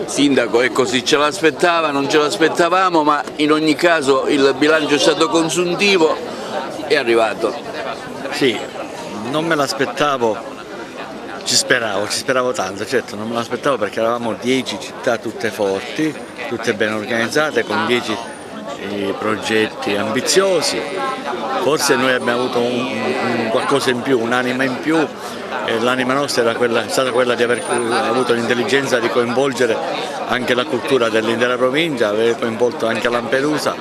Sindaco, ecco, sì, ce l'aspettava, non ce l'aspettavamo, ma in ogni caso il bilancio è stato consuntivo, è arrivato. Sì, non me l'aspettavo, ci speravo tanto, certo non me l'aspettavo perché eravamo 10 città tutte forti, tutte ben organizzate, con 10 progetti ambiziosi. Forse noi abbiamo avuto un qualcosa in più, un'anima in più, e l'anima nostra è stata quella di aver avuto l'intelligenza di coinvolgere anche la cultura dell'intera provincia, aver coinvolto anche Lampedusa,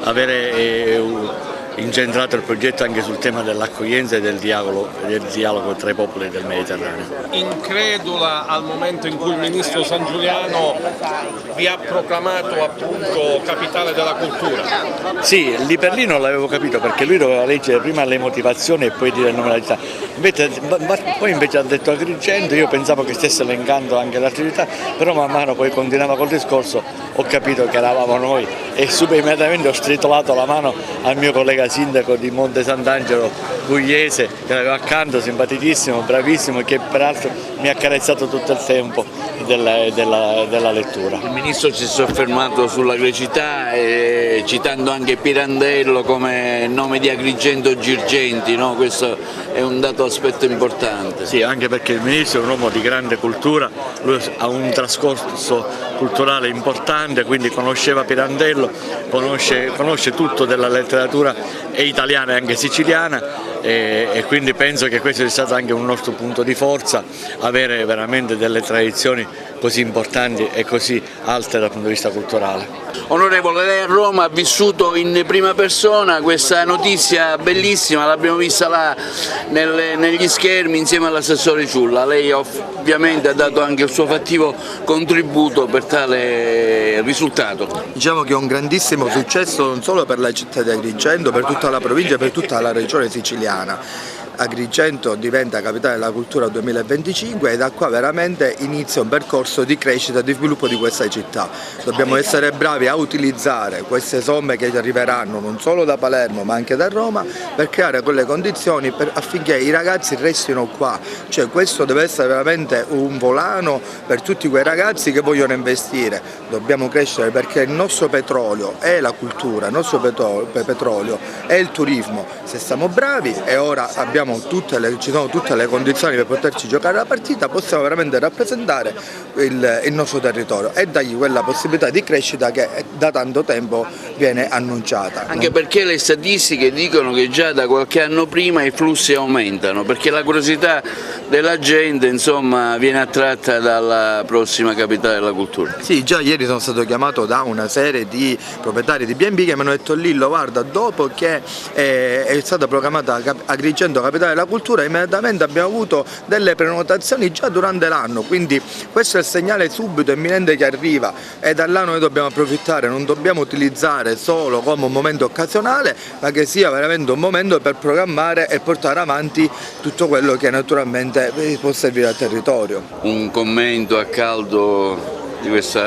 avere incentrato il progetto anche sul tema dell'accoglienza e del dialogo tra i popoli del Mediterraneo. Incredula al momento in cui il ministro San Giuliano vi ha proclamato appunto capitale della cultura. Sì, lì per lì non l'avevo capito perché lui doveva leggere prima le motivazioni e poi dire il nome della città. Poi invece ha detto Agrigento, io pensavo che stesse elencando anche le altre città, però man mano poi continuava col discorso, ho capito che eravamo noi e subito immediatamente ho stritolato la mano al mio collega sindaco di Monte Sant'Angelo Pugliese, che avevo accanto, simpaticissimo, bravissimo, che peraltro mi ha accarezzato tutto il tempo della lettura. Il ministro si è soffermato sulla grecità, citando anche Pirandello come nome di Agrigento Girgenti, no? Questo è un dato aspetto importante. Sì, anche perché il ministro è un uomo di grande cultura, lui ha un trascorso culturale importante, quindi conosceva Pirandello, conosce tutto della letteratura italiana e anche siciliana, e quindi penso che questo sia stato anche un nostro punto di forza, avere veramente delle tradizioni così importanti e così alte dal punto di vista culturale. Onorevole, lei a Roma ha vissuto in prima persona questa notizia bellissima, l'abbiamo vista là negli schermi insieme all'assessore Ciulla. Lei ovviamente ha dato anche il suo fattivo contributo per tale risultato. Diciamo che è un grandissimo successo non solo per la città di Agrigento, per tutta la provincia e per tutta la regione siciliana. Agrigento diventa capitale della cultura 2025 e da qua veramente inizia un percorso di crescita e di sviluppo di questa città. Dobbiamo essere bravi a utilizzare queste somme che arriveranno non solo da Palermo ma anche da Roma per creare quelle condizioni affinché i ragazzi restino qua, cioè questo deve essere veramente un volano per tutti quei ragazzi che vogliono investire. Dobbiamo crescere perché il nostro petrolio è la cultura, il nostro petrolio è il turismo. Se siamo bravi e ora ci sono tutte le condizioni per poterci giocare la partita, possiamo veramente rappresentare il nostro territorio e dargli quella possibilità di crescita che da tanto tempo viene annunciata. Anche perché le statistiche dicono che già da qualche anno prima i flussi aumentano, perché la curiosità della gente insomma viene attratta dalla prossima capitale della cultura. Sì, già ieri sono stato chiamato da una serie di proprietari di B&B che mi hanno detto Lillo, guarda, dopo che è stata proclamata Agrigento capitale della cultura, immediatamente abbiamo avuto delle prenotazioni già durante l'anno, quindi questo è il segnale subito imminente che arriva e da là noi dobbiamo approfittare, non dobbiamo utilizzare solo come un momento occasionale, ma che sia veramente un momento per programmare e portare avanti tutto quello che naturalmente può servire al territorio. Un commento a caldo di questo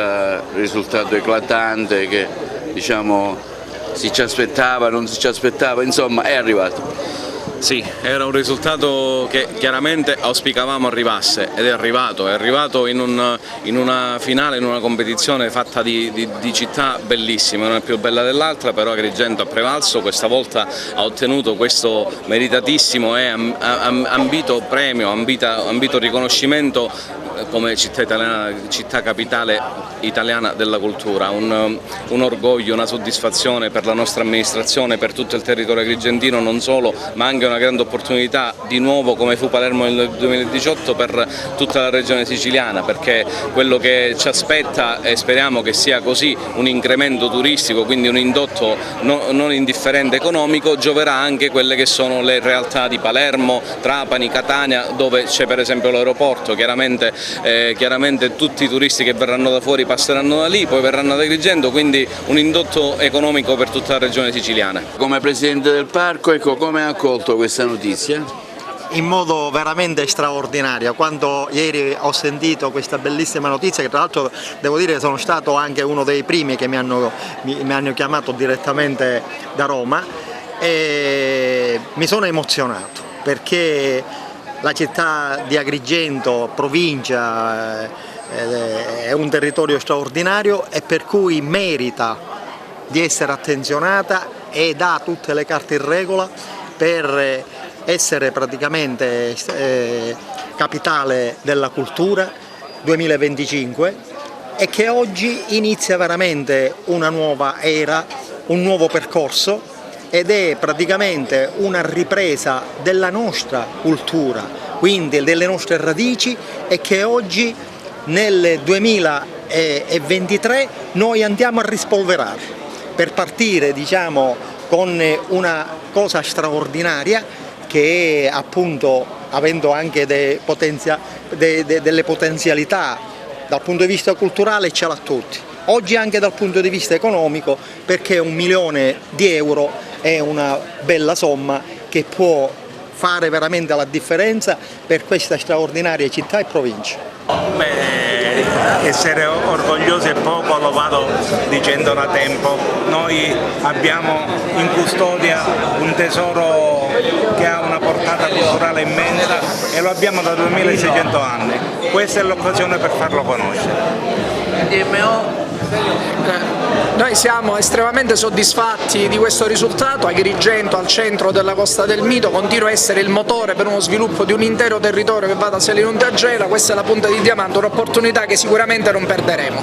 risultato eclatante che diciamo si ci aspettava, non si ci aspettava, insomma è arrivato. Sì, era un risultato che chiaramente auspicavamo arrivasse ed è arrivato in una finale, in una competizione fatta di città bellissime, una più bella dell'altra, però Agrigento ha prevalso, questa volta ha ottenuto questo meritatissimo e ambito premio, ambito riconoscimento come città capitale italiana della cultura, un orgoglio, una soddisfazione per la nostra amministrazione, per tutto il territorio agrigentino non solo, ma anche una grande opportunità di nuovo come fu Palermo nel 2018 per tutta la regione siciliana, perché quello che ci aspetta e speriamo che sia così, un incremento turistico, quindi un indotto non indifferente economico, gioverà anche quelle che sono le realtà di Palermo, Trapani, Catania, dove c'è per esempio l'aeroporto. Chiaramente tutti i turisti che verranno da fuori passeranno da lì, poi verranno ad Agrigento, quindi un indotto economico per tutta la regione siciliana. Come Presidente del Parco, ecco, come ha accolto questa notizia? In modo veramente straordinario. Quando ieri ho sentito questa bellissima notizia, che tra l'altro devo dire che sono stato anche uno dei primi che mi hanno chiamato direttamente da Roma, e mi sono emozionato perché la città di Agrigento, provincia, è un territorio straordinario e per cui merita di essere attenzionata ed ha tutte le carte in regola per essere praticamente capitale della cultura 2025 e che oggi inizia veramente una nuova era, un nuovo percorso ed è praticamente una ripresa della nostra cultura, quindi delle nostre radici e che oggi nel 2023 noi andiamo a rispolverare per partire diciamo con una cosa straordinaria che è appunto avendo anche delle potenzialità dal punto di vista culturale ce l'ha tutti. Oggi anche dal punto di vista economico perché 1 milione di euro è una bella somma che può fare veramente la differenza per questa straordinaria città e provincia. Essere orgogliosi è poco, lo vado dicendo da tempo. Noi abbiamo in custodia un tesoro che ha una portata culturale immensa e lo abbiamo da 2600 anni. Questa è l'occasione per farlo conoscere. Noi siamo estremamente soddisfatti di questo risultato. Agrigento al centro della Costa del Mito continua a essere il motore per uno sviluppo di un intero territorio che va da Selinunte a Gela. Questa è la punta di diamante, un'opportunità che sicuramente non perderemo.